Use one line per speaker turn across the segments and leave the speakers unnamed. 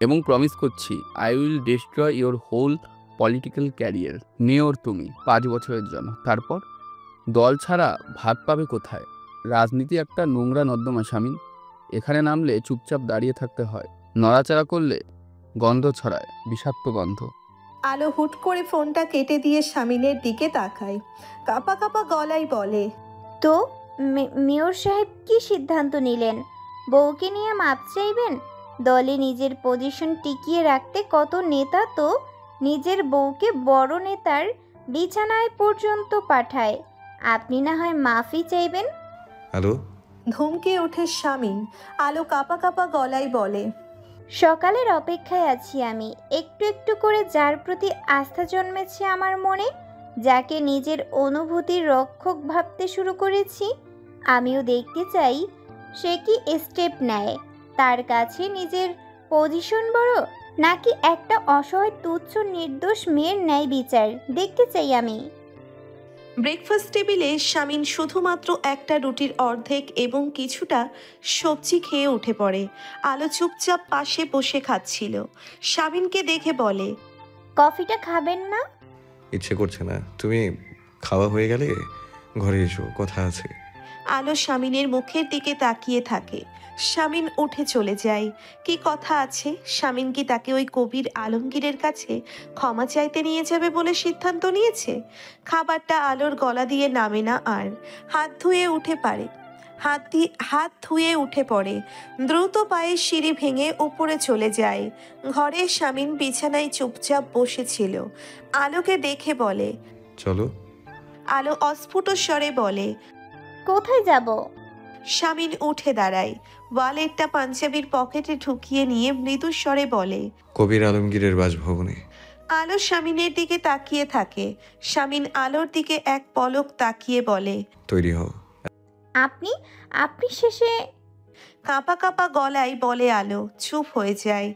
এবং প্রমিস করছি I will destroy your whole political career. Mayor তুমি 5 বছরের জন্য, তারপর দল ছাড়া ভাত পাবে কোথায়? রাজনীতি একটা নোংরা নর্দমা শামিন। এখানে নামলে চুপচাপ দাঁড়িয়ে থাকতে হয়, নড়াচড়া করলে গন্ধ ছড়ায়, বিষাক্ত গন্ধ।
আলো হুট করে ফোনটা কেটে দিয়ে শামিনের দিকে তাকায়, কাঁপা কাঁপা গলায় বলে,
তো মেয়র সাহেব কি সিদ্ধান্ত নিলেন? বউকে নিয়ে মাপ চাইবেন? দলে নিজের পজিশন টিকিয়ে রাখতে কত নেতা তো নিজের বউকে বড় নেতার বিছানায় পর্যন্ত পাঠায়। আপনি না হয় মাফি চাইবেন?
হ্যালো।
ধমকে ওঠে শামিন। আলো কাঁপা কাঁপা গলায় বলে,
সকালের অপেক্ষায় আছি আমি। একটু একটু করে যার প্রতি আস্থা জন্মেছে আমার মনে, যাকে নিজের অনুভূতির রক্ষক ভাবতে শুরু করেছি, আমিও দেখতে চাই সে কি স্টেপ নেয়। তার কাছে নিজের পজিশন বড়, নাকি একটা অসহায় তুচ্ছ নির্দোষ মেয়ের ন্যায় বিচার দেখতে চাই আমি।
ব্রেকফাস্ট টেবিলে শামিন শুধুমাত্র একটা রুটির অর্ধেক এবং কিছুটা সবজি খেয়ে উঠে পড়ে। আলো চুপচাপ পাশে বসে খাচ্ছিল। শামিনকে দেখে বলে,
কফিটা খাবেন না?
ইচ্ছে করছে না, তুমি খাওয়া হয়ে গেলে ঘরে এসো, কথা আছে।
আলো শামিনের মুখের দিকে তাকিয়ে থাকে। শামিন উঠে চলে যায়। কি কথা আছে? শামিন কি তাকে ওই কবির আলমগীরের কাছে ক্ষমা চাইতে নিয়ে যাবে বলে সিদ্ধান্ত নিয়েছে? খাবারটা আলোর গলা দিয়ে নামে না আর। হাত ধুয়ে উঠে পড়ে। দ্রুত পায়ে সিঁড়ি ভেঙে উপরে চলে যায়। ঘরে শামিন বিছানায় চুপচাপ বসেছিল। আলোকে দেখে বলে,
চলো।
আলো অস্ফুট স্বরে বলে,
কোথায় যাব?
শামিন উঠে দাঁড়ায়। ওয়ালেটটা পাঞ্জাবির পকেটে ঢুকিয়ে নিয়ে মৃদু স্বরে বলে,
কবির আলমগীরের বাসভবনে।
আলো শামিনের দিকে তাকিয়ে থাকে। শামিন আলোর দিকে এক পলক তাকিয়ে বলে,
তৈরি হও।
আপনি আপনি শেষে?
কাঁপা কাঁপা গলায় বলে আলো। চুপ হয়ে যায়।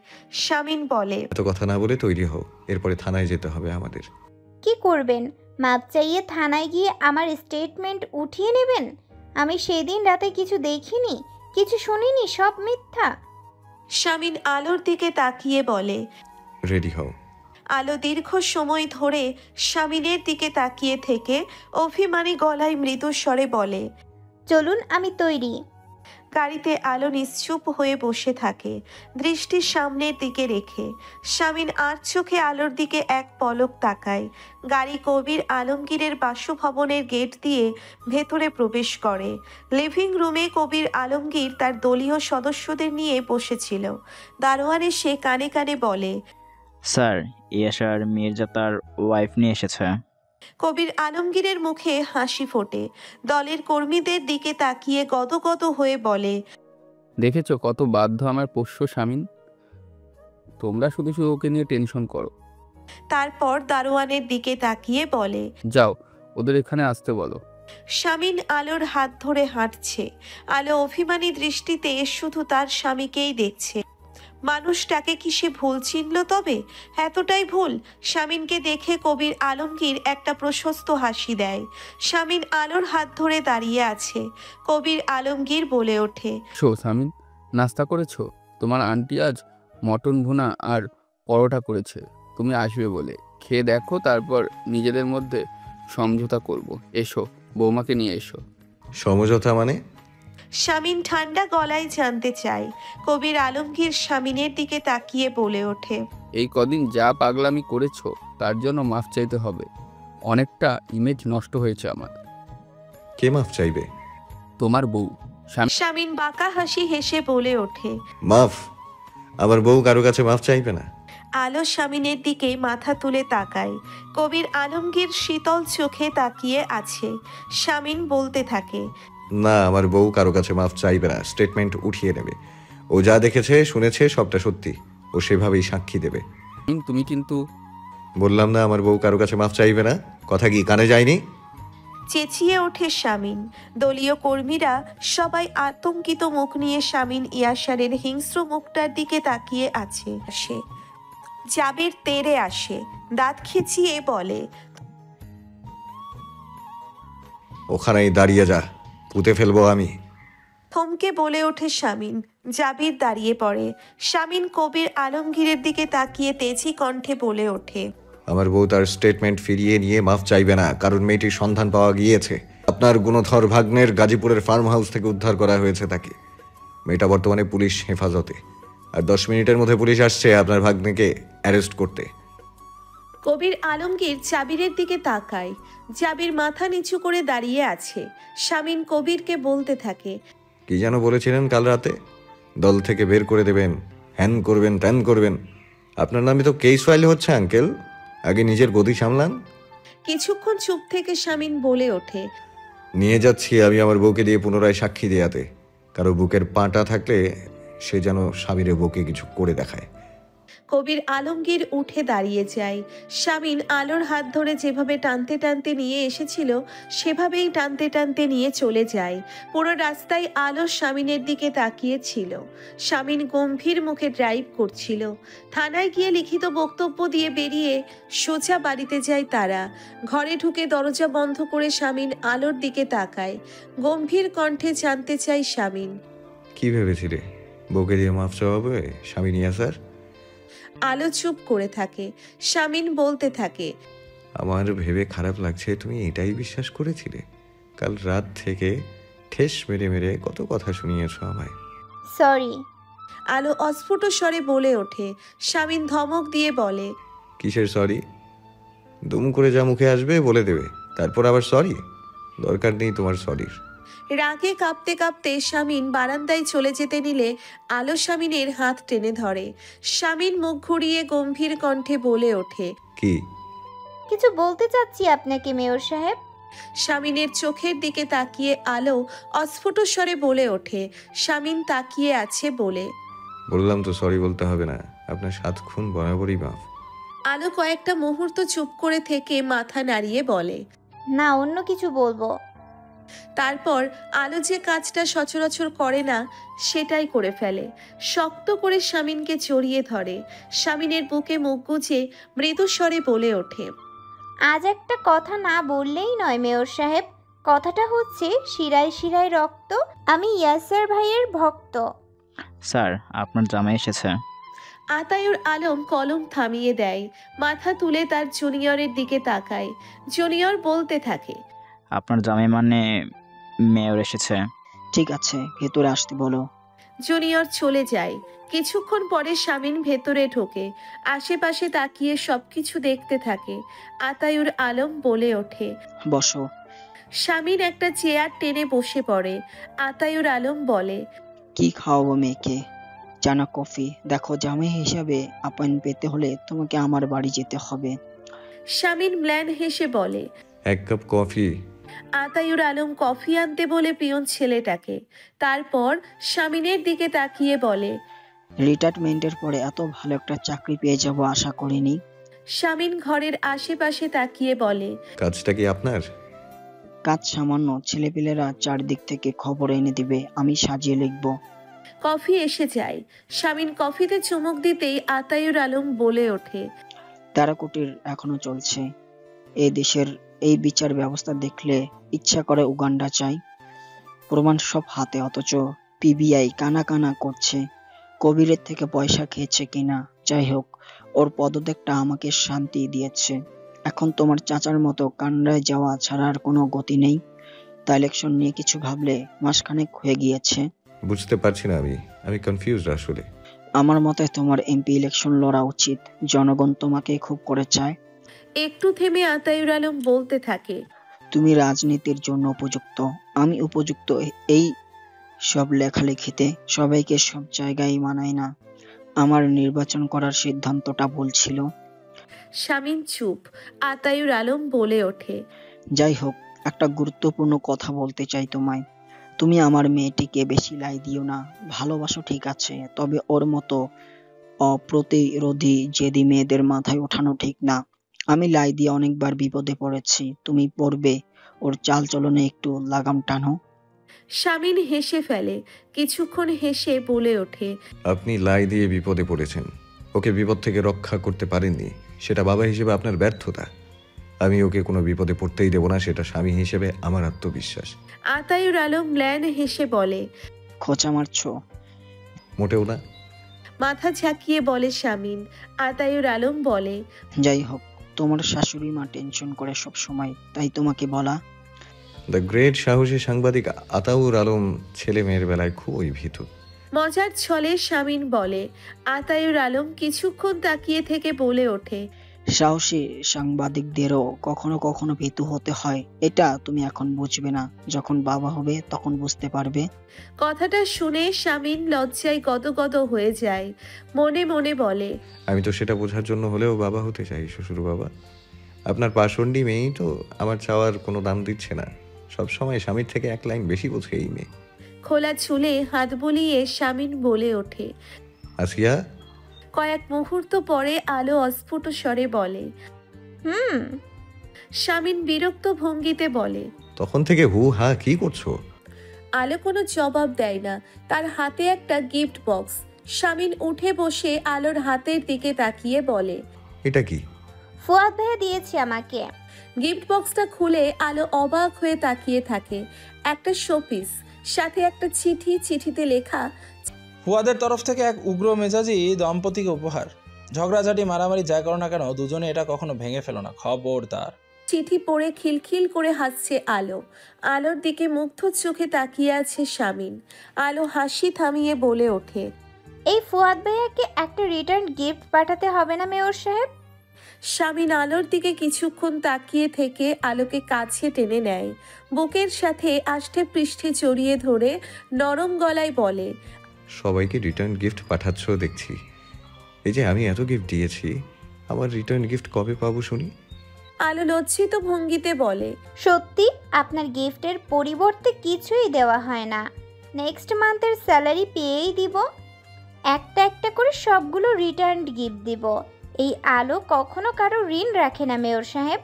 শামিন বলে,
এত কথা না বলে তৈরি হও, এরপরে থানায় যেতে হবে আমাদের।
কি করবেন? মাপ চাইয়ে থানায় গিয়ে আমার স্টেটমেন্ট উঠিয়ে নেবেন? আমি সেদিন রাতে কিছু দেখিনি, কিছু শুনিনি, সব মিথ্যা।
শামিন আলোর দিকে তাকিয়ে বলে।
রেডি হও।
আলো দীর্ঘ সময় ধরে শামিনের দিকে তাকিয়ে থেকে অভিমানী গলায় মৃদু স্বরে বলে,
চলুন, আমি তৈরি।
গাড়িতে আলো নিশ্চুপ হয়ে বসে থাকে, দৃষ্টি সামনের দিকে রেখে। শামিন আর চোখে আলোর দিকে এক পলক তাকায়। গাড়ি কবির আলমগীরের বাসভবনের গেট দিয়ে ভেতরে প্রবেশ করে। লিভিং রুমে কবির আলমগীর তার দলীয় সদস্যদের নিয়ে বসেছিল। দারোয়ান এসে কানে কানে বলে,
স্যার, ইয়াসার মির্জা তার ওয়াইফ নিয়ে এসেছে।
কবির আলমগীরের মুখে হাসি ফোটে। দলের কর্মীদের দিকে তাকিয়ে গদগদ হয়ে বলে,
দেখেছো কত বাধ্য আমার পোষ্য শামিন। তোমরা শুধু শুধু ওকে নিয়ে টেনশন করো।
তারপর দারোয়ানের দিকে তাকিয়ে বলে,
যাও, ওদের এখানে আসতে বলো।
শামিন আলোর হাত ধরে হাঁটছে। আলো অভিমানী দৃষ্টিতে শুধু তার স্বামীকেই দেখছে। মানুষটাকে কি সে ভুল চিনল? তবে এতটাই ভুল? শামিনকে দেখে কবির আলমগীর একটা প্রশস্ত হাসি দেয়। শামিন আলোর হাত ধরে দাঁড়িয়ে আছে। কবির আলমগীর বলে ওঠে,
শামিন, নাস্তা করেছো? তোমার আন্টি আজ মটন ভুনা আর পরোটা করেছে, তুমি আসবে বলে। খেয়ে দেখো, তারপর নিজেদের মধ্যে সমঝোতা করব। এসো, বৌমাকে নিয়ে এসো।
সমঝোতা মানে?
শামিন ঠান্ডা গলায় জানতে চায়। কবির আলমগীর শামিনের দিকে তাকিয়ে বলে ওঠে,
এই কদিন যা পাগলামি করেছো তার জন্য মাফ চাইতে হবে। অনেকটা ইমেজ নষ্ট হয়েছে আমার।
কে মাফ চাইবে?
তোমার বউ।
শামিন বাঁকা হাসি হেসে বলে ওঠে,
মাফ? আমার বউ কারো কাছে মাফ চাইবে না?
আলো শামিনের দিকে মাথা তুলে তাকায়। কবির আলমগীর শীতল চোখে তাকিয়ে আছে। শামিন বলতে থাকে,
না, আমার বউ কারো কাছে মাফ চাইবে না, স্টেটমেন্ট উঠিয়ে নেবে। ও যা দেখেছে শুনেছে সবটা সত্যি, ও সেভাবেই সাক্ষী দেবে।
তুমি কিন্তু।
বললাম না আমার বউ কারো কাছে মাফ চাইবে না? কথা কি কানে যায়নি?
চেঁচিয়ে ওঠে শামিন। দলীয় কর্মীরা সবাই আতঙ্কিত মুখ নিয়ে শামিন ইয়াসারের হিংস্র মুখটার দিকে তাকিয়ে আছে। জাবের তেরে আসে, দাঁত খিচিয়ে বলে,
ওখানেই দাঁড়িয়ে যা, পুঁতে ফেলবো আমি।
থমকে বলে ওঠে শামিন। জাবির দাঁড়িয়ে পড়ে। শামীন কবির আলমগীরের দিকে তাকিয়ে তেজি কণ্ঠে বলে ওঠে,
আমার বউ তার স্টেটমেন্ট ফিরিয়ে নিয়ে মাফ চাইবে না, কারণ মেয়েটির সন্ধান পাওয়া গিয়েছে। আপনার গুণধর ভাগ্নের গাজীপুরের ফার্ম হাউস থেকে উদ্ধার করা হয়েছে তাকে। মেয়েটা বর্তমানে পুলিশ হেফাজতে, আর 10 মিনিটের মধ্যে পুলিশ আসছে আপনার ভাগ্নেকে অ্যারেস্ট করতে।
কবির আলমগীর জাবিরের দিকে তাকায়। জাবির মাথা নিচু করে দাঁড়িয়ে আছে। শামীন কবিরকে বলতে থাকে,
কি যেন বলেছিলেন কাল রাতে? দল থেকে বের করে দেবেন, হ্যান করবেন, ত্যান করবেন। আপনার নামে তো কেস ফাইল হচ্ছে আঙ্কেল, আগে নিজের গতি সামলান।
কিছুক্ষণ চুপ থেকে শামীন বলে ওঠে,
নিয়ে যাচ্ছি আমি আমার বউকে দিয়ে পুনরায় সাক্ষী দেয়াতে। কারো বুকের পাঁটা থাকলে সে যেন স্বামীর বউকে কিছু করে দেখায়।
কবির আলমগীর উঠে দাঁড়িয়ে যায়। শামীন আলোর হাত ধরে যেভাবে টানতে টানতে নিয়ে এসেছিল সেভাবেই টানতে টানতে নিয়ে চলে যায়। পুরো রাস্তায় আলো শামীনের দিকে তাকিয়ে ছিল। শামীন গম্ভীর মুখে ড্রাইভ করছিল। থানায় গিয়ে লিখিত বক্তব্য দিয়ে বেরিয়ে সোজা বাড়িতে যায় তারা। ঘরে ঢুকে দরজা বন্ধ করে শামীন আলোর দিকে তাকায়। গম্ভীর কণ্ঠে জানতে চায় শামীন,
কি ভেবেছিলে বউকে দিয়ে মাফ চাওয়াবে স্বামী নিয়ে স্যার?
আলো চুপ করে থাকে। শামীন বলতে থাকে,
আমার ভেবে খারাপ লাগছে তুমি এটাই বিশ্বাস করেছিলে? কাল রাত থেকে ঠেস মেরে মেরে কত কথা শুনিয়েছ আমায়।
সরি।
আলো অস্ফুট স্বরে বলে ওঠে। শামীন ধমক দিয়ে বলে,
কিসের সরি? দুম করে যা মুখে আসবে বলে দেবে, তারপর আবার সরি? দরকার নেই তোমার সরির।
রাগে কাঁপতে কাঁপতে শামীন বারান্দায় চলে যেতে নিলে আলো শামীনের হাত টেনে ধরে। শামীন মুখ ঘুরিয়ে গম্ভীর কণ্ঠে বলে ওঠে,
কি?
কিছু বলতে চাচ্ছি আপনাকে মেয়র সাহেব।
শামীনের চোখের দিকে তাকিয়ে আলো অস্ফুট স্বরে বলে ওঠে। শামীন তাকিয়ে আছে বলে,
বললাম তো সরি বলতে হবে না, আপনার 7 খুন বরাবরই মাফ।
আলো কয়েকটা মুহূর্ত চুপ করে থেকে মাথা নাড়িয়ে বলে,
না, অন্য কিছু বলবো।
তারপর আলো যে কাজটা সচরাচর করে না সেটাই করে ফেলে। শক্ত করে শামীনকে জড়িয়ে ধরে। শামীনের বুকে মুখ গুজে মৃদু স্বরে বলে ওঠে,
আজ একটা কথা না বললেই নয় মেয়র সাহেব। কথাটা হচ্ছে শিরায় শিরায় রক্ত। আমি ইয়াসার ভাইয়ের ভক্ত।
স্যার, আপনার জামাই এসেছে।
আতায়ুর আলম কলম থামিয়ে দেয়। মাথা তুলে তার জুনিয়রের দিকে তাকায়। জুনিয়র বলতে থাকে,
আপনার জামাই মানে মেয়র এসেছে।
ঠিক আছে, ভেতরে আসতে বলো।
জুনিয়র চলে যায়। কিছুক্ষণ পরে শামীন ভেতরে ঢোকে। আশেপাশে তাকিয়ে সবকিছু দেখতে থাকে। আতায়ুর আলম বলে ওঠে,
বসো।
শামীন একটা চেয়ার টেনে বসে পড়ে। আতায়ুর আলম বলে,
কি খাওয়াবো মেয়েকে? চা না কফি? দেখো, জামাই হিসাবে আপন পেতে হলে তোমাকে আমার বাড়ি যেতে হবে।
শামীন ম্লান হেসে বলে।
1 কাপ কফি।
আতায়ুর আলম কফি আনতে বলে পিয়ন ছেলেটাকে। তারপর শামীনের দিকে তাকিয়ে বলে,
রিটায়ারমেন্টের পরে এত ভালো একটা চাকরি পেয়ে যাব আশা করিনি।
শামীন ঘরের আশেপাশে তাকিয়ে বলে,
কাজটা কি আপনার?
কাজ সামান্য, ছেলেপিলেরা চারদিক থেকে খবর এনে দিবে, আমি সাজিয়ে লিখবো।
কফি এসে যায়। শামীন কফিতে চুমুক দিতেই আতায়ুর আলম বলে ওঠে,
13 কোটির এখনো চলছে। এই দেশের এই বিচার ব্যবস্থা দেখলে ইচ্ছা করে উগান্ডা চাই। প্রমাণ সব হাতে, অথচ পিবিআই কানা কানা করছে কবিরের থেকে পয়সা খেয়েছে কিনা। যাই হোক, ওর পদত্যাগটা আমাকে শান্তি দিয়েছে। এখন তোমার চাচার মতো কানাডায় যাওয়া ছাড়া আর কোনো গতি নেই। তা ইলেকশন নিয়ে কিছু ভাবলে মাসখানেক হয়ে গিয়েছে।
বুঝতে পারছি না, আমি কনফিউজড আসলে।
আমার মতে তোমার এমপি ইলেকশন লড়া উচিত। জনগণ তোমাকে খুব করে চায়।
একটু থেমে আতায়ুর আলম বলতে থাকে,
তুমি রাজনীতির জন্য উপযুক্ত, আমি উপযুক্ত এই সব লেখালেখিতে। সবাইকে সব জায়গায় মানায় না। আমার নির্বাচন করার সিদ্ধান্তটা ভুল ছিল।
শামীন চুপ। আতায়ুর আলম বলে ওঠে,
যাই হোক, একটা গুরুত্বপূর্ণ কথা বলতে চাই তোমায়। তুমি আমার মেয়েটিকে বেশি লাই দিও না। ভালোবাসো ঠিক আছে, তবে ওর মতো অপ্রতিরোধী জেদি মেয়েদের মাথায় ওঠানো ঠিক না। আমি লাই দিয়ে অনেকবার বিপদে পড়েছি, তুমি পড়বে। ওর চাল চলনে একটু লাগাম টানো।
শামীন হেসে ফেলে। কিছুক্ষণ হেসে বলে ওঠে,
আপনি লাই দিয়ে বিপদে পড়েছেন, ওকে বিপদ থেকে রক্ষা করতে পারেননি, সেটা বাবা হিসেবে আপনার ব্যর্থতা। আমি ওকে কোনো বিপদে পড়তেই দেব না, সেটা স্বামী হিসেবে আমার আত্মবিশ্বাস।
আতায়ুর আলম ম্লান হেসে বলে,
খোঁচা মারছো?
মোটেও না।
মাথা ঝাঁকিয়ে বলে শামিন। আতায়ুর আলম বলে,
যাই হোক, তোমার শাশুড়ি মা টেনশন করে সব সময়, তাই তোমাকে বলা।
দ্য গ্রেট সাহসী সাংবাদিক আতাউর আলম ছেলে মেয়ের বেলায় খুবই ভীতু।
মজার ছলে শামিন বলে। আতায়ুর আলম কিছুক্ষণ তাকিয়ে থেকে বলে ওঠে,
সাহসী সাংবাদিকদেরও কখনো কখনো ভীতু হতে হয়, এটা তুমি এখন বুঝবে না, যখন বাবা হবে তখন বুঝতে পারবে।
কথাটা শুনে শামিন লজ্জায় গদগদ হয়ে যায়। মনে মনে বলে,
আমি তো সেটা বোঝার জন্য হলেও বাবা হতে চাই শ্বশুর বাবা। আপনার পাষণ্ডী মেয়েই তো আমার চাওয়ার কোনো দাম দিচ্ছে না, সব সময় স্বামীর থেকে এক লাইন বেশি বোঝে এই মেয়ে।
খোলা চুলে হাত বুলিয়ে শামিন বলে ওঠে।
আসিয়া,
কয়েক মুহূর্ত পরে আলো অস্ফুট স্বরে বলে।
হুম।
শামিন বিরক্ত ভঙ্গিতে বলে।
তখন থেকে হু হা কি করছো?
আলো কোনো জবাব দেয় না। তার হাতে একটা গিফট বক্স। শামিন উঠে বসে আলোর হাতের দিকে তাকিয়ে বলে,
এটা কি?
ফুয়াদ ভাইয়া দিয়েছে আমাকে।
গিফট বক্সটা খুলে আলো অবাক হয়ে তাকিয়ে থাকে। একটা শোপিস, সাথে একটা চিঠি, চিঠিতে লেখা,
ফুয়াদের তরফ থেকে এক উগ্র মেজাজি দম্পতিকে উপহার। ঝগড়াঝাটি মারামারি যা করো না কেন, দুজনে এটা কখনো ভেঙে ফেলো না, খবরদার।
চিঠি পড়ে খিলখিল করে হাসছে আলো। আলোর দিকে মুগ্ধ চোখে তাকিয়ে আছে শামিন। আলো হাসি থামিয়ে বলে ওঠে,
এই ফুয়াদ ভাইয়াকে একটা রিটার্ন গিফট পাঠাতে হবে না মেয়র সাহেব?
শামিন আলোর দিকে কিছুক্ষণ তাকিয়ে থেকে আলোকে কাছে টেনে নেয়। বুকের সাথে আষ্টে পৃষ্ঠে জড়িয়ে ধরে নরম গলায় বলে,
সবাইকে রিটার্ন গিফট পাঠাচ্ছ দেখছি। এই যে আমি এত গিফট দিয়েছি, আমার রিটার্ন গিফট কবে পাবো শুনি?
আলো লজ্জিত ভঙ্গিতে বলে,
সত্যি আপনার গিফটের পরিবর্তে কিছুই দেওয়া হয় না। নেক্সট মান্থের স্যালারি পেয়েই দিব। একটা একটা করে সবগুলো রিটার্ন গিফট দিব। এই আলো কখনো কারো ঋণ রাখে না মেয়র সাহেব।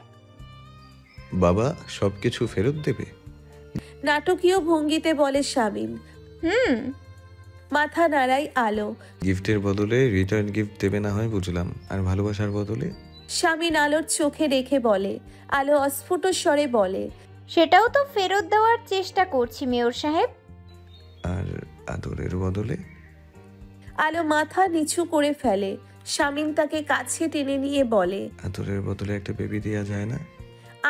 বাবা সব কিছু ফেরত দেবে?
নাটকীয় ভঙ্গিতে বলে শামিন।
হুম।
মাথা নাড়ায় আলো।
গিফটের বদলে রিটার্ন গিফট দেবে না হয় বুঝলাম, আর ভালোবাসার বদলে?
শামিন আলোর চোখে রেখে বলে। আলো অস্ফুট স্বরে বলে,
সেটাও তো ফেরত দেওয়ার চেষ্টা করছি মেয়র সাহেব।
আর আদরের বদলে?
আলো মাথা নিচু করে ফেলে। শামিন তাকে কাছে টেনে নিয়ে বলে,
আদরের বদলে একটা বেবি দেওয়া যায় না?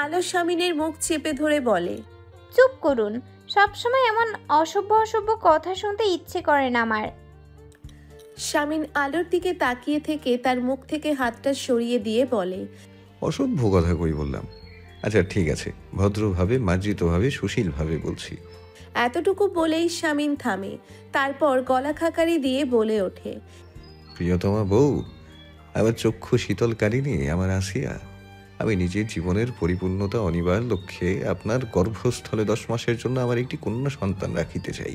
আলো শামিনের মুখ চেপে ধরে বলে,
চুপ করুন, সবসময় এমন অসভ্য অসভ্য কথা শুনতে ইচ্ছে করে না আমার।
শামিন আলোর দিকে তাকিয়ে থেকে তার মুখ থেকে হাতটা সরিয়ে দিয়ে বলে,
অসভ্য কথা কই বললাম? আচ্ছা ঠিক আছে, ভদ্রভাবে মার্জিতভাবে সুশীলভাবে বলছি।
এতটুকু বলেই শামিন থামে। তারপর গলা খাকারি দিয়ে বলে ওঠে,
প্রিয়তমা বউ, আমার চক্ষু শীতলকারিণী, আমার আসিয়া, আমি নিজের জীবনের পরিপূর্ণতা অনিবার লক্ষ্যে আপনার গর্ভস্থলে 10 মাসের জন্য আমার একটি কন্যা সন্তান রাখিতে চাই।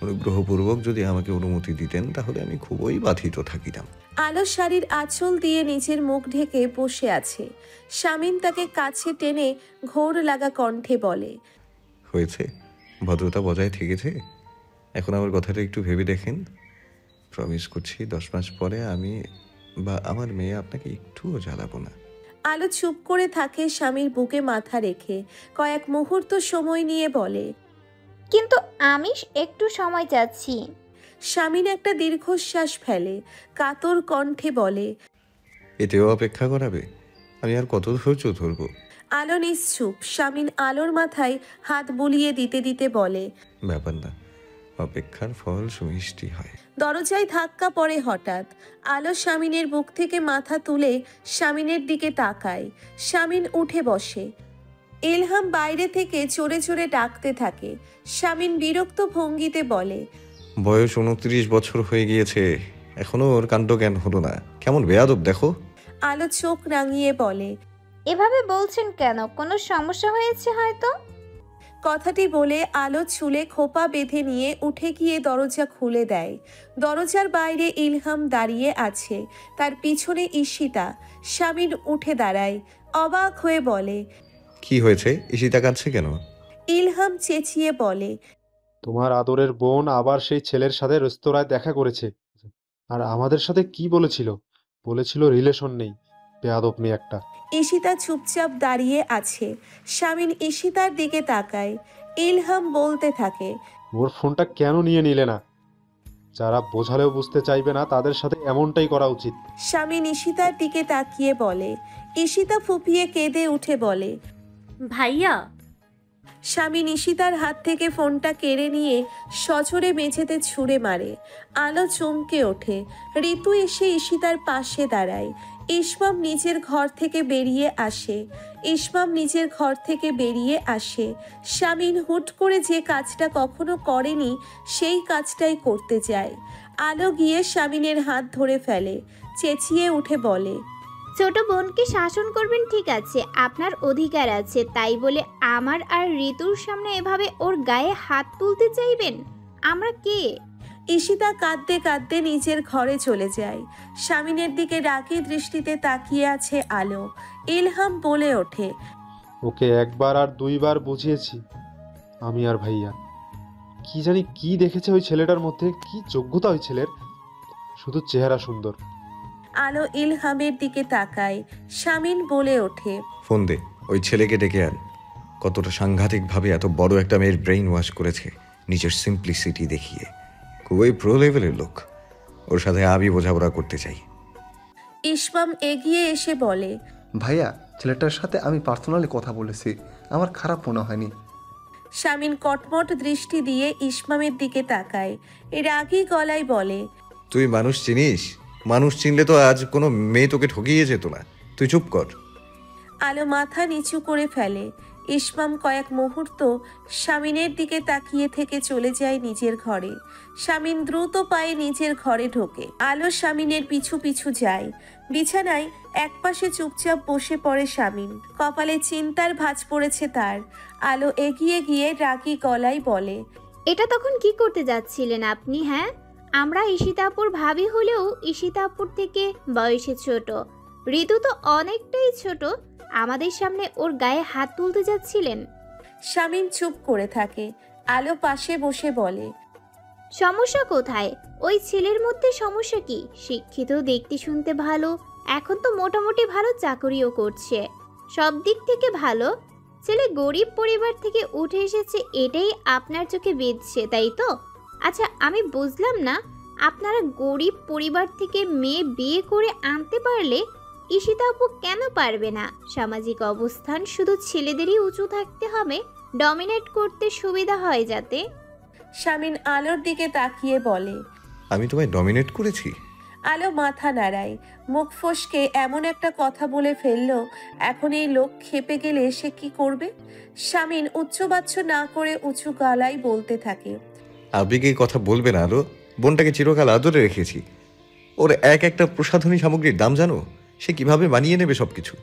অনুগ্রহপূর্বক যদি আমাকে অনুমতি দিতেন তাহলে আমি খুবই বাধিত থাকিতাম।
আলো শাড়ির আঁচল দিয়ে নিজের মুখ ঢেকে বসে আছে। শামিন তাকে কাছে টেনে ঘোর লাগা কণ্ঠে বলে,
হয়েছে, ভদ্রতা বজায় থেকেছে। এখন আমার কথাটা একটু ভেবে দেখেন। প্রমিস করছি 10 মাস পরে আমি বা আমার মেয়ে আপনাকে একটুও জ্বালাবো না।
আলো চুপ করে থাকে স্বামীর বুকে মাথা রেখে। কয়েক মুহূর্ত সময় নিয়ে বলে,
কিন্তু আমি একটু সময় চাচ্ছি।
শামিন একটা দীর্ঘশ্বাস ফেলে, কাতর কণ্ঠে বলে,
এতেও অপেক্ষা করাবে? আমি আর কত ধৈর্য ধরবো?
আলো নিশ্চুপ। শামিন আলোর মাথায় হাত বুলিয়ে দিতে দিতে বলে,
ব্যাপার না, অপেক্ষার ফল সুমিষ্টি হয়।
দরজায় ধাক্কা পড়ে হঠাৎ। আলো শামিনের বুক থেকে মাথা তুলে শামিনের দিকে তাকায়। শামিন উঠে বসে। ইলহাম বাইরে থেকে চড়ে চড়ে ডাকতে থাকে। শামিন বিরক্ত ভঙ্গিতে বলে,
বয়স 29 বছর হয়ে গিয়েছে, এখনো ওর কাণ্ডজ্ঞান হলো না, কেমন বেয়াদব দেখো।
আলো চোখ রাঙিয়ে বলে,
এভাবে বলছেন কেন? কোনো সমস্যা হয়েছে হয়তো?
কথাটি বলে আলো চুলে খোপা বেঁধে নিয়ে উঠে গিয়ে দরজা খুলে দেয়। দরজার বাইরে ইলহাম দাঁড়িয়ে আছে, তার পিছনে ঈশিতা। শামিন উঠে দাঁড়ায়, অবাক হয়ে বলে,
কি হয়েছে? ঈশিতা কাঁদছে কেন?
ইলহাম চেঁচিয়ে বলে,
তোমার আদরের বোন আবার সেই ছেলের সাথে রেস্তোরাঁয় দেখা করেছে, আর আমাদের সাথে কি বলেছিল? বলেছিল রিলেশন নেই। বেয়াদব মেয়ে একটা।
ঈশিতা চুপচাপ দাঁড়িয়ে আছে। শামিন ঈশিতার দিকে তাকায়। ইলহাম বলতে থাকে,
ওর ফোনটা কেন নিয়ে নিলে না? যারা বোঝালেও বুঝতে চাইবে না তাদের সাথে এমনটাই করা উচিত।
স্বামীন ঈশিতার দিকে তাকিয়ে বলে। ঈশিতা ফুপিয়ে কেঁদে উঠে বলে,
ভাইয়া।
স্বামীন ঈশিতার হাত থেকে ফোনটা কেড়ে নিয়ে সজোরে মেঝেতে ছুঁড়ে মারে। আলো চমকে ওঠে। ঋতু এসে ঈশিতার পাশে দাঁড়ায়। ইসমাম নিজের ঘর থেকে বেরিয়ে আসে। স্বামীন হুট করে যে কাজটা কখনো করেনি সেই কাজটাই করতে যায়। আলো গিয়ে স্বামীনের হাত ধরে ফেলে, চেঁচিয়ে উঠে বলে,
ছোট বোনকে শাসন করবেন ঠিক আছে, আপনার অধিকার আছে, তাই বলে আমার আর ঋতুর সামনে এভাবে ওর গায়ে হাত তুলতে চাইবেন? আমরা কে?
ঈশিতা কাঁদতে কাঁদতে নিজের ঘরে চলে যায়। স্বামীনের দিকে রাগী দৃষ্টিতে তাকিয়ে আছে আলো। ইলহাম বলে ওঠে,
ওকে একবার আর দুইবার বুঝিয়েছি আমি আর ভাইয়া। কি জানি কি দেখেছে ওই ছেলেটার মধ্যে, কি যোগ্যতা ওই ছেলের, শুধু চেহারা সুন্দর।
আলো ইলহামের দিকে তাকায়। স্বামীন বলে ওঠে,
ফোন দে, ওই ছেলেকে ডেকে আন। কতটা সাংঘাতিকভাবে এত বড় একটা মেয়ের ব্রেইন ওয়াশ করেছে নিজের সিম্পলিসিটি দেখিয়ে। খুবই প্রো লেভেলের লোক। ওর সাথে আমি বোঝাপড়া করতে চাই।
ইসমাম এগিয়ে এসে বলে,
ভাইয়া, ছেলেটার সাথে আমি পার্সোনালি কথা বলেছি, আমার খারাপ মনে হয়নি।
স্বামীন কটমট দৃষ্টি দিয়ে ইসমামের দিকে তাকায়। রাগী গলায় বলে,
তুই মানুষ চিনিস? মানুষ চিনলে তো আজ কোনো মেয়ে তোকে ঠকিয়ে যেত না। তুই চুপ কর।
আলো মাথা নিচু করে ফেলে। ইসমাম কয়েক মুহূর্ত স্বামীনের দিকে তাকিয়ে থেকে চলে যায় নিজের ঘরে। স্বামীন দ্রুত পায়ে নিজের ঘরে ঢোকে। আলো স্বামীনের পিছু পিছু যায়। বিছানায় একপাশে চুপচাপ বসে পড়ে স্বামীন। কপালে চিন্তার ভাঁজ পড়েছে তার। আলো এগিয়ে গিয়ে রাগী গলায় বলে,
এটা তখন কি করতে যাচ্ছিলেন আপনি? হ্যাঁ, আমরা ঈশিতাপুর ভাবি হলেও ঈশিতাপুর থেকে বয়সে ছোট, ঋতু তো অনেকটাই ছোট, আমাদের সামনে ওর গায়ে হাত তুলতে যাচ্ছিলেন?
স্বামীন চুপ করে থাকে। আলো পাশে বসে বলে,
সমস্যা কোথায়? ওই ছেলের মধ্যে সমস্যা কি? শিক্ষিত, দেখতে শুনতে ভালো, এখন তো মোটামুটি ভালো চাকরিও করছে, সব দিক থেকে ভালো। ছেলে গরিব পরিবার থেকে উঠে এসেছে, এটাই আপনার চোখে বেঁধছে, তাই তো? আচ্ছা, আমি বুঝলাম না, আপনারা গরিব পরিবার থেকে মেয়ে বিয়ে করে আনতে পারলে ঈশিতা আপু কেন পারবে না? সামাজিক অবস্থান শুধু ছেলেদেরই উঁচু থাকতে হবে, ডমিনেট করতে সুবিধা হয় যাতে।
স্বামীন আলোর দিকে তাকিয়ে বলে,
আমি তোমায় ডমিনেট করেছি?
আলো মাথা নাড়ায়। মুখ ফসকে এমন একটা কথা বলে ফেললো, এখন এই লোক খেপে গেলে সে কি করবে? স্বামীন উচ্চবাচ্য না করে উঁচু গলায় বলতে থাকে,
আবেগে কথা বলবে না আলো। বোনটাকে চিরকাল আদরে রেখেছি। ওর এক একটা প্রসাধনী সামগ্রীর দাম জানো? সে কিভাবে মানিয়ে নেবে সবকিছু?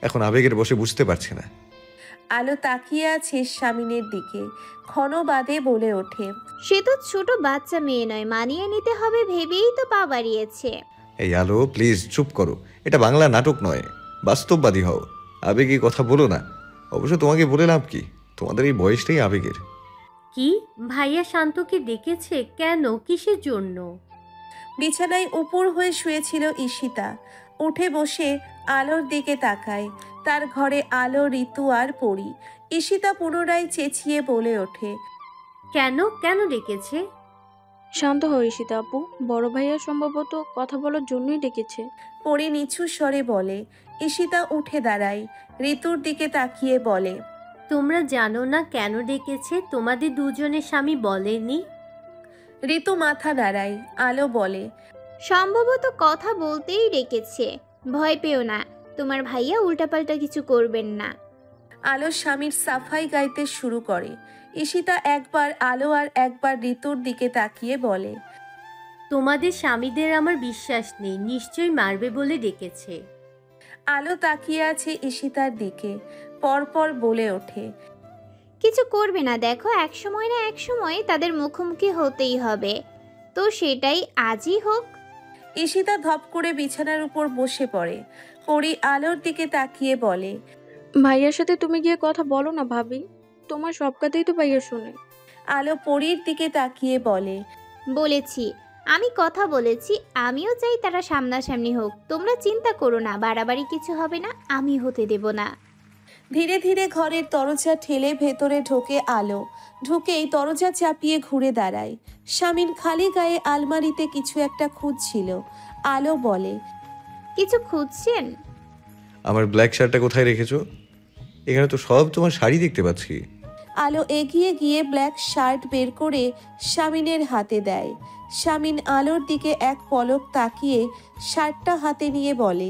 এখন আবেগের বসে বুঝতে পারছে না।
আলো তাকিয়ে আছে স্বামীনের দিকে, ক্ষণ বাদে বলে ওঠে,
সে তো ছোট বাচ্চা মেয়ে নয়, মানিয়ে নিতে হবে ভেবেই তো পা বাড়িয়েছে।
এই আলো, প্লিজ চুপ করো। এটা বাংলা নাটক নয়, বাস্তববাদী হও। আবেগে কথা বলো না। অবশ্য তোমাকে বলে লাভ কি? তোমাদের এই বয়সটাই আবেগের।
কি? ভাইয়া শান্তকে ডেকেছে কেন? কিসের জন্য?
বিছানায় উপর হয়ে শুয়েছিল ঈশিতা। উঠে বসে আলোর দিকে তাকায়। তার ঘরে আলো, ঋতু আর পরি। ঈশিতা পুনরায় চেঁচিয়ে বলে ওঠে,
কেন কেন ডেকেছে?
শান্ত হও ঈশিতা আপু, বড় ভাইয়া সম্ভবত কথা বলার জন্যই ডেকেছে।
পরি নিচু স্বরে বলে। ঈশিতা উঠে দাঁড়ায়। ঋতুর দিকে তাকিয়ে বলে,
তোমরা জানো না কেন ডেকেছে? তোমাদের দুজনের স্বামী বলেনি?
ঋতু মাথা নাড়ায়। আলো বলে,
সম্ভবত কথা বলতেই ডেকেছে। ভয় পেও না, তোমার ভাইয়া উল্টাপাল্টা কিছু করবেন না।
আলো স্বামীর সাফাই গাইতে শুরু করে। ঈশিতা একবার আলো আর একবার ঋতুর দিকে তাকিয়ে বলে,
তোমাদের স্বামীদের আমার বিশ্বাস নেই, নিশ্চয়ই মারবে বলে ডেকেছে।
আলো তাকিয়ে আছে ঈশিতার দিকে, পরপর বলে ওঠে,
কিছু করবে না, দেখো এক সময় না এক সময় তাদের মুখোমুখি হতেই হবে, তো সেটাই আজই হোক।
ঈশিতা ধপ করে বিছানার উপর বসে পড়ে। পরি আলোর দিকে তাকিয়ে বলে,
ভাইয়ার সাথে তুমি গিয়ে কথা বলো না ভাবি, তোমার সব কথাই তো ভাইয়া শোনে।
আলো পরির দিকে তাকিয়ে বলে,
বলেছি, আমি কথা বলেছি, আমিও চাই তারা সামনাসামনি হোক, তোমরা চিন্তা করো না, বাড়াবাড়ি কিছু হবে না, আমি হতে দেব না।
ধীরে ধীরে ঘরের দরজা ঠেলে ভেতরে ঢোকে আলো। ঢুকেই দরজা চাপিয়ে ঘুরে দাঁড়ায়। শামিন খালি গায়ে আলমারিতে কিছু একটা খুঁজছিল। আলো বলে,
কিছু খুঁজছেন?
আমার ব্ল্যাক শার্টটা কোথায় রেখেছো? এখানে তো সব তোমার শাড়ি দেখতে পাচ্ছি।
আলো এগিয়ে গিয়ে ব্ল্যাক শার্ট বের করে শামিনের হাতে দেয়। শামিন আলোর দিকে এক পলক তাকিয়ে শার্টটা হাতে নিয়ে বলে,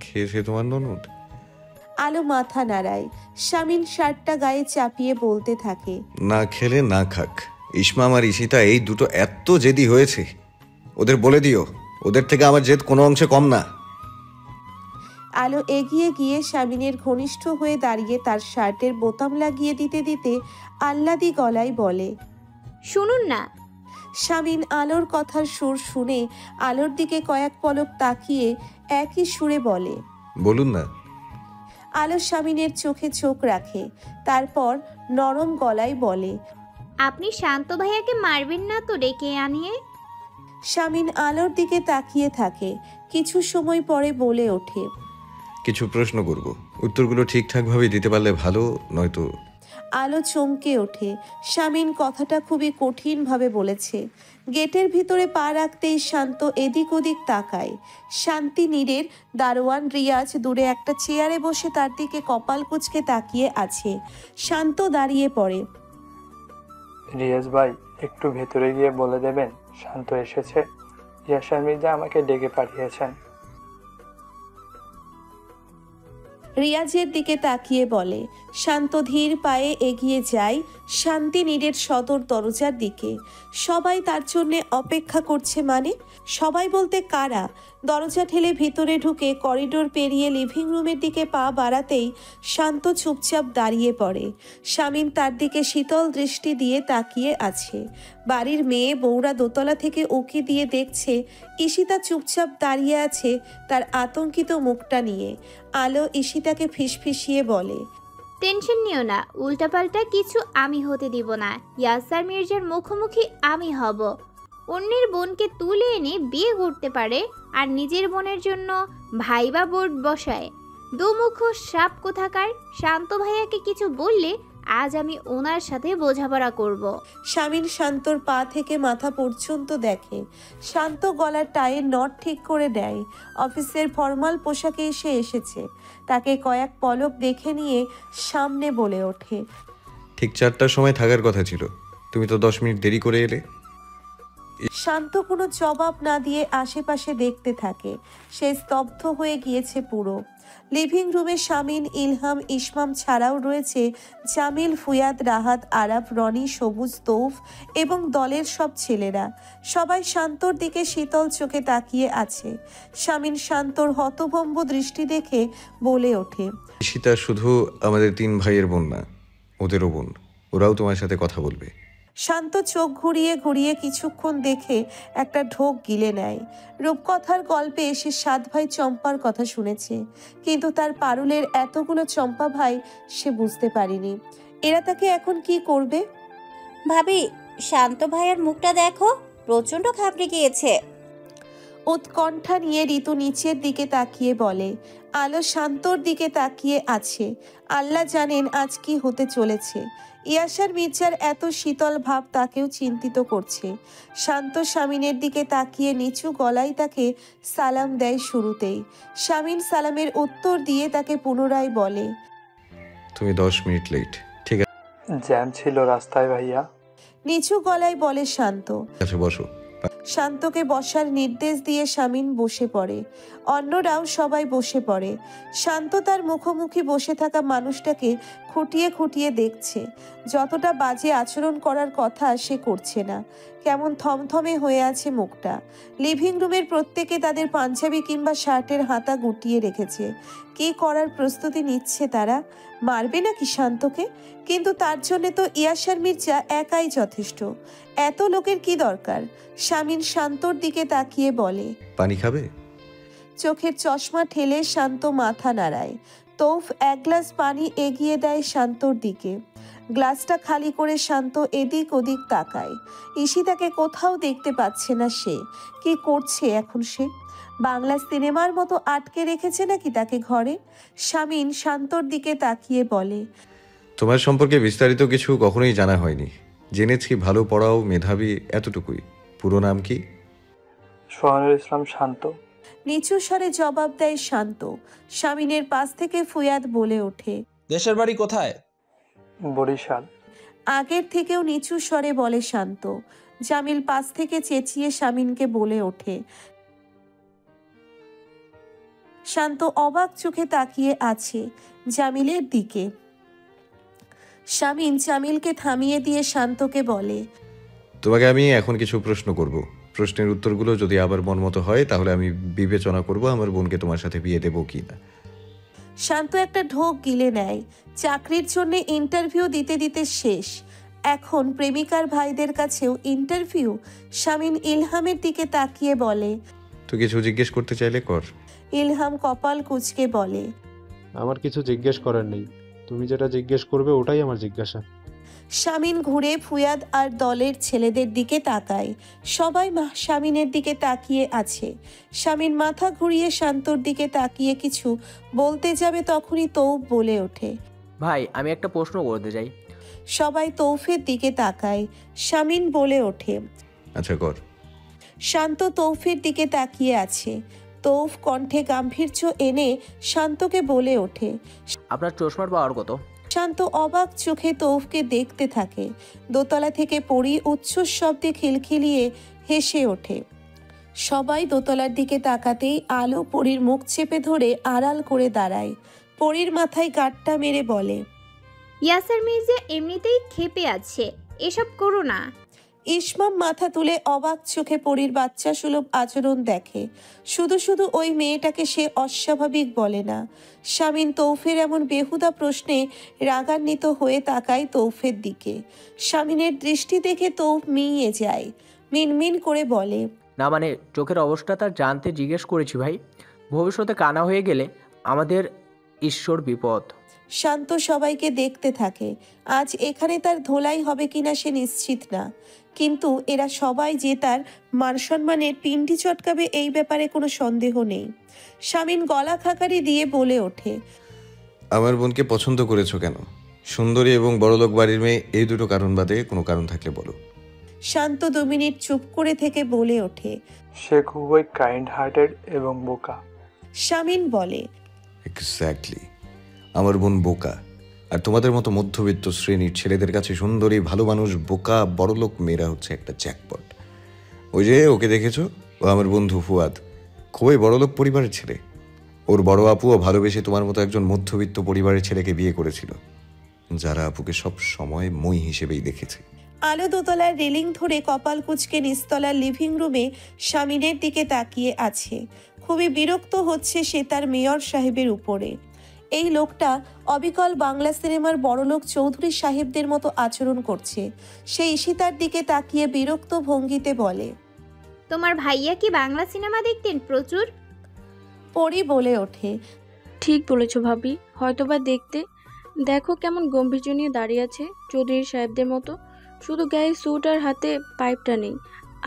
খেয়েছে তোমার ননদ?
আলো মাথা নাড়ায়। শামিন শার্টটা গায়ে চাপিয়ে বলতে থাকে,
না খেলে না খাক। ইসমাম আর ঈশিতা এই দুটো এত জেদি হয়েছে, ওদের বলে দিও ওদের থেকে আমার জেদ কোনো অংশে কম না।
আলো এগিয়ে গিয়ে শামিনের ঘনিষ্ঠ হয়ে দাঁড়িয়ে তার শার্টের বোতাম লাগিয়ে দিতে দিতে আহ্লাদি গলায় বলে,
শুনুন না।
শামিন আলোর কথার সুর শুনে আলোর দিকে কয়েক পলক তাকিয়ে একই সুরে বলে,
বলুন না।
আলো শামিনের চোখে চোখ রাখে, তারপর নরম গলায় বলে,
আপনি শান্ত ভাইয়াকে মারবেন না তো ডেকে আনিয়ে?
শামিন আলোর দিকে তাকিয়ে থাকে। কিছু সময় পরে বলে ওঠে,
কিছু প্রশ্ন করব, উত্তরগুলো ঠিকঠাকভাবে দিতে পারলে ভালো, নয়তো।
আলো চমকে ওঠে। শামিন কথাটা খুবই কঠিনভাবে বলেছে। গেটের ভিতরে পা রাখতেই শান্ত এদিক ওদিক তাকায়। শান্তি নীরের দারোয়ান রিয়াজ দূরে একটা চেয়ারে বসে তার দিকে কপাল কুঁচকে তাকিয়ে আছে। শান্ত দাঁড়িয়ে পড়ে।
রিয়াজ ভাই, একটু ভেতরে গিয়ে বলে দেবেন শান্ত এসেছে। ইয়াশার মির্জা আমাকে ডেকে পাঠিয়েছেন।
রিয়াজের দিকে তাকিয়ে বলে। শান্ত ধীর পায়ে এগিয়ে যায় শান্তি নীরের সদর দরজার দিকে। সবাই তার জন্য অপেক্ষা করছে, মানে সবাই বলতে কারা? দরজা ঠেলে ভিতরে ঢুকে করিডোর পেরিয়ে লিভিং রুমের দিকে পা বাড়াতেই শান্ত চুপচাপ দাঁড়িয়ে পড়ে। শামিন তার দিকে শীতল দৃষ্টি দিয়ে তাকিয়ে আছে। বাড়ির মেয়ে বউরা দোতলা থেকে উঁকি দিয়ে দেখছে ঈশিতা চুপচাপ দাঁড়িয়ে আছে তার আতঙ্কিত মুখটা নিয়ে। আলো ঈশিতাকে ফিসফিসিয়ে বলে,
টেনশন নিও না, উল্টাপাল্টা কিছু আমি হতে দিব না। ইয়াসার মির্জার মুখোমুখি আমি হব। অন্যের বোনকে তুলে এনে বিয়ে করতে পারে আর নিজের বোনের জন্য ভাইবা বোর্ড বসায়। দুমুখ সাপ কোথাকার। শান্ত ভাইয়াকে কিছু বললে আজ আমি ওনার সাথে বোঝাপড়া করব।
শামিন শান্তর পা থেকে মাথা পর্যন্ত দেখে। শান্ত গলার টায়ের নট ঠিক করে দেয়। অফিসের ফর্মাল পোশাকে এসেছে। তাকে কয়েক পলক দেখে নিয়ে সামনে বলে ওঠে,
ঠিক 4টার সময় থাকার কথা ছিল, তুমি তো 10 মিনিট দেরি করে এলে।
শান্ত কোনো জবাব না দিয়ে আশেপাশে দেখতে থাকে। সে স্তব্ধ হয়ে গিয়েছে পুরো। লিভিং রুমে শামিন, ইলহাম, ইসমাম ছাড়াও রয়েছে জামিল, ফুয়াদ, রাহাত, আরাফ, রনি, সবুজ, তৌফ এবং দলের সব ছেলেরা। সবাই শান্তর দিকে শীতল চোখে তাকিয়ে আছে। শামিন শান্তর হতভম্ব দৃষ্টি দেখে বলে ওঠে,
ঈশিতা শুধু আমাদের 3 ভাইয়ের বোন না, ওদেরও বোন। ওরাও তোমার সাথে কথা বলবে।
শান্ত চোখ ঘুরিয়ে ঘুরিয়ে কিছুক্ষণ দেখে একটা ঢোক গিলে নেয়। রূপকথার গল্পে সে 7 ভাই চম্পার কথা শুনেছে, কিন্তু তার পারুলের এতগুলো চম্পা ভাই সে বুঝতে পারেনি। এরা তাকে এখন কি করবে?
ভাবি, শান্ত ভাইয়ের মুখটা দেখো, প্রচন্ড ঘাবড়ে গিয়েছে।
উৎকণ্ঠা নিয়ে ঋতু নিচের দিকে তাকিয়ে বলে। আলো শান্তর দিকে তাকিয়ে আছে। আল্লাহ জানেন আজ কি হতে চলেছে। ইয়াসার মির্জার এত শীতল ভাব তাকেও চিন্তিত করছে। শান্ত শামিনের দিকে তাকিয়ে নিচু গলায় তাকে সালাম দেয় শুরুতেই। শামিন সালামের উত্তর দিয়ে তাকে পুনরায় বলে,
তুমি 10 মিনিট লেট। ঠিক
জ্যাম ছিল রাস্তায় ভাইয়া।
নিচু গলায় বলে শান্ত।
আছে, বসো।
শান্তকে বসার নির্দেশ দিয়ে শামিন বসে পড়ে। অন্যরাও সবাই বসে পড়ে। শান্ত তার মুখোমুখি বসে থাকা মানুষটাকে খুঁটিয়ে খুঁটিয়ে দেখছে। যতটা বাজে আচরণ করার কথা সে করছে না। কেমন থমথমে হয়ে আছে মুখটা। লিভিং রুমের প্রত্যেকে তাদের পাঞ্জাবি কিংবা শার্টের হাতা গুটিয়ে রেখেছে। কি করার প্রস্তুতি নিচ্ছে তারা? মারবে নাকি শান্তকে? কিন্তু তার জন্য তো ইয়াসার মির্জা একাই যথেষ্ট। এত লোকের কি দরকার? শামিন শান্তর দিকে তাকিয়ে বলে,
পানি খাবে?
চোখের চশমা ঠেলে শান্ত মাথা নাড়ায়। তৌফ 1 গ্লাস পানি এগিয়ে দেয় শান্তর দিকে। গ্লাসটা খালি করে শান্ত এদিক ওদিক তাকায়। ঈশিতাকে কোথাও দেখতে পাচ্ছে না সে। কি করছে এখন সে? বাংলা সিনেমার মতো আটকে রেখেছে নাকি তাকে ঘরে? শামিন শান্তর দিকে তাকিয়ে বলে,
তোমার সম্পর্কে বিস্তারিত কিছু কখনোই জানা হয়নি। জেনেছি ভালো পড়াও, মেধাবী, এতটুকুই। পুরো নাম কি?
সোহানুল ইসলাম শান্ত।
নিচু স্বরে জবাব দেয় শান্ত। শামিনের পাশ থেকে ফুয়াদ বলে ওঠে,
দেশের বাড়ি কোথায়?
বরিশাল।
আগের থেকেও নিচু স্বরে বলে শান্ত। জামিল পাশ থেকে চেঁচিয়ে শামিনকে বলে ওঠে। শান্ত অবাক চোখে তাকিয়ে আছে জামিলের দিকে। শামিন জামিলকে থামিয়ে দিয়ে শান্তকে বলে,
তোমাকে আমি এখন কিছু প্রশ্ন করব। প্রশ্নের উত্তরগুলো যদি আবার মন মতো হয় তাহলে আমি বিবেচনা করব আমার বোনকে তোমার সাথে বিয়ে দেবো কি না।
শান্ত একটা ঢোক গিলে নেয়। চাকরির জন্য ইন্টারভিউ দিতে দিতে শেষ, এখন প্রেমিকার ভাইদের কাছেও ইন্টারভিউ। শামিন ইলহামের দিকে তাকিয়ে বলে,
তো কিছু জিজ্ঞেস করতে চাইলে কর।
ইলহাম কপাল কুঁচকে বলে,
আমার কিছু জিজ্ঞেস করার নেই, তুমি যেটা জিজ্ঞেস করবে ওটাই আমার জিজ্ঞাসা।
শামিন ঘুরে ফুয়াদ আর দলের ছেলেদের দিকে তাকায়। সবাই শামিনের দিকে তাকিয়ে আছে। শামিন মাথা ঘুরিয়ে শান্তর দিকে তাকিয়ে কিছু বলতে যাবে, তখনই তৌফ বলে ওঠে,
ভাই আমি একটা প্রশ্ন করতে চাই।
সবাই তৌফের দিকে তাকায়। শামিন বলে ওঠে,
আচ্ছা কর।
শান্ত তৌফের দিকে তাকিয়ে আছে। তৌফ কণ্ঠে গাম্ভীর্য এনে শান্তকে বলে ওঠে,
আপনার চশমার পাওয়ার কত?
শান্ত অবাক চোখে তৌফকে দেখতে থাকে। দোতলা থেকে পড়ি উচ্ছ্বাস শব্দে খিলখিলিয়ে হেসে ওঠে। সবাই দোতলার দিকে তাকাতেই আলো পরীর মুখ চেপে ধরে আড়াল করে দাঁড়ায়। পরীর মাথায় গাঁটটা মেরে বলে,
ইয়াসার মির্জা এমনিতেই ক্ষেপে আছে, এসব করো না।
ইসমাম মাথা তুলে অবাক চোখে পরীর বাচ্চা সুলভ আচরণ দেখে। শুধু শুধু ওই মেয়েটাকে সে অস্বাভাবিক বলে না। শামিন তৌফের এমন বেহুদা প্রশ্নে রাগান্বিত হয়ে তাকায় তৌফের দিকে। শামিনের দৃষ্টি দেখে তৌফ মিইয়ে যায়। মিনমিন করে বলে,
না মানে চোখের অবস্থা তার জানতে জিজ্ঞেস করেছি ভাই, ভবিষ্যতে কানা হয়ে গেলে আমাদের ঈশ্বর বিপদ।
শান্ত সবাইকে দেখতে থাকে। আজ এখানে তার ধোলাই হবে কিনা সে নিশ্চিত না, কিন্তু এরা সবাই যে তার মানসম্মানের পিণ্ডি চটকাবে এই ব্যাপারে কোনো সন্দেহ নেই। শামিন গলা খাকারি দিয়ে বলে ওঠে,
আমার বোনকে পছন্দ করেছো কেন? সুন্দরী এবং বড়লোক বাড়ির মেয়ে, এই দুটো কারণ বাদে কোনো কারণ থাকলে বলো।
শান্ত 2 মিনিট চুপ করে থেকে বলে ওঠে,
সে খুবই কাইন্ড হার্টেড এবং বোকা।
শামিন বলে,
এক্স্যাক্টলি, আমার বোন বোকা। আর তোমাদের মতো মধ্যবিত্ত শ্রেণীর ছেলেদের কাছে সুন্দরী, ভালো মানুষ, বোকা, বড়লোক মেয়েরা হচ্ছে একটা জ্যাকপট। ওই যে ওকে দেখেছো, ও আমার বন্ধু ফুয়াদ, খুবই বড়লোক পরিবারের ছেলে। ওর বড় আপুও ভালোবেসে তোমার মতো একজন মধ্যবিত্ত পরিবারের ছেলেকে বিয়ে করেছিল, যারা আপুকে সব সময় মই হিসেবেই দেখেছে।
আলো দোতলার রেলিং ধরে কপাল কুঁচকে নিচতলার লিভিং রুমে শামিনের দিকে তাকিয়ে আছে। খুবই বিরক্ত হচ্ছে সে তার মেয়র সাহেবের উপরে। এই লোকটা অবিকল বাংলা সিনেমার বড়লোক চৌধুরী সাহেবদের মতো আচরণ করছে। সে ঈশিতার দিকে তাকিয়ে বিরক্ত ভঙ্গিতে বলে,
তোমার ভাইয়া কি বাংলা সিনেমা দেখতেন প্রচুর?
পরি বলে ওঠে,
ঠিক বলেছো ভাবি, হয়তোবা দেখতে। দেখো কেমন গম্ভীর্য নিয়ে দাঁড়িয়ে আছে, চৌধুরী সাহেবদের মতো, শুধু গায়ে স্যুট আর হাতে পাইপটা নেই।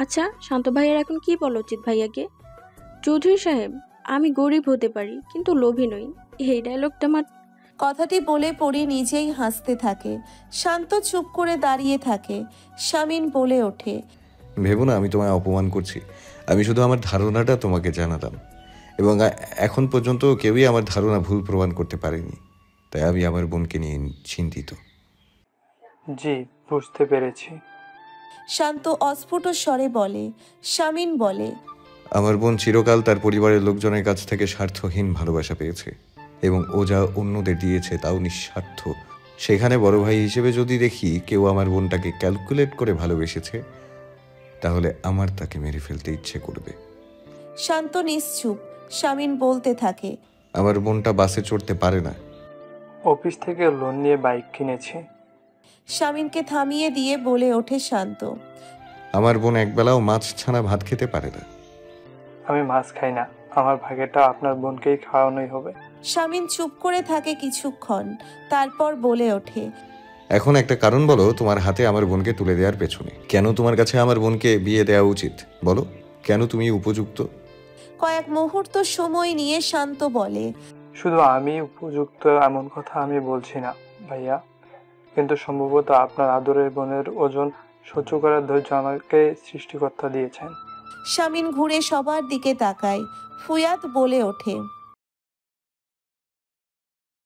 আচ্ছা শান্ত ভাইয়ের এখন কি বলা উচিত ভাইয়াকে? চৌধুরী সাহেব, আমি গরিব হতে পারি কিন্তু লোভী নই, এই ডায়লগটা আমার।
কথাটি বলে পরি নিজেই হাসতে থাকে। শান্ত চুপ করে দাঁড়িয়ে থাকে। শামিন বলে ওঠে,
ভেবো না আমি তোমায় অপমান করছি, আমি শুধু আমার ধারণাটা তোমাকে জানালাম, এবং এখন পর্যন্ত কেউই আমার ধারণা ভুল প্রমাণ করতে পারেনি, তাই আমি আমার বোনকে নিয়ে চিন্তিত।
জি, বুঝতে পেরেছি।
শান্ত অস্ফুট স্বরে বলে। শামিন বলে,
আমার বোন চিরকাল তার পরিবারের লোকজনের কাছ থেকে স্বার্থহীন ভালোবাসা পেয়েছে, এবং ও যা অন্যদের দিয়েছে তাও নিঃস্বার্থ। সেখানে বড় ভাই হিসেবে যদি দেখি কেউ আমার বোনটাকে ক্যালকুলেট করে ভালোবেসেছে, তাহলে আমার তাকে মেরে ফেলতে ইচ্ছে করবে।
শান্ত নিশ্চুপ। শামিন বলতে থাকে,
আমার বোনটা বাসে চড়তে পারে না।
অফিস থেকে লোন নিয়ে বাইক কিনেছি।
শামিনকে থামিয়ে দিয়ে বলে ওঠে শান্ত,
আমার বোন একবেলাও মাছ ছানা ভাত খেতে পারে না।
আমি মাছ খাই না, আমার ভাগেটা আপনার বোনকেই খাওয়ানোই হবে।
শামিন চুপ করে থাকে কিছুক্ষণ, তারপর বলে ওঠে,
এখন একটা কারণ বলো তোমার হাতে আমার বোনকে তুলে দেওয়ার পেছনে। কেন তোমার কাছে আমার বোনকে বিয়ে দেওয়া উচিত বলো? কেন তুমি উপযুক্ত?
কয়েক মুহূর্ত সময় নিয়ে শান্ত বলে,
শুধু আমি উপযুক্ত এমন কথা আমি বলছি না ভাইয়া, কিন্তু সম্ভবত আপনার আদরের বোনের ওজন সহ্য করার ধৈর্য আমাকে সৃষ্টিকর্তা দিয়েছেন।
শামিন ঘুরে সবার দিকে তাকায়। ফুয়াদ বলে ওঠে,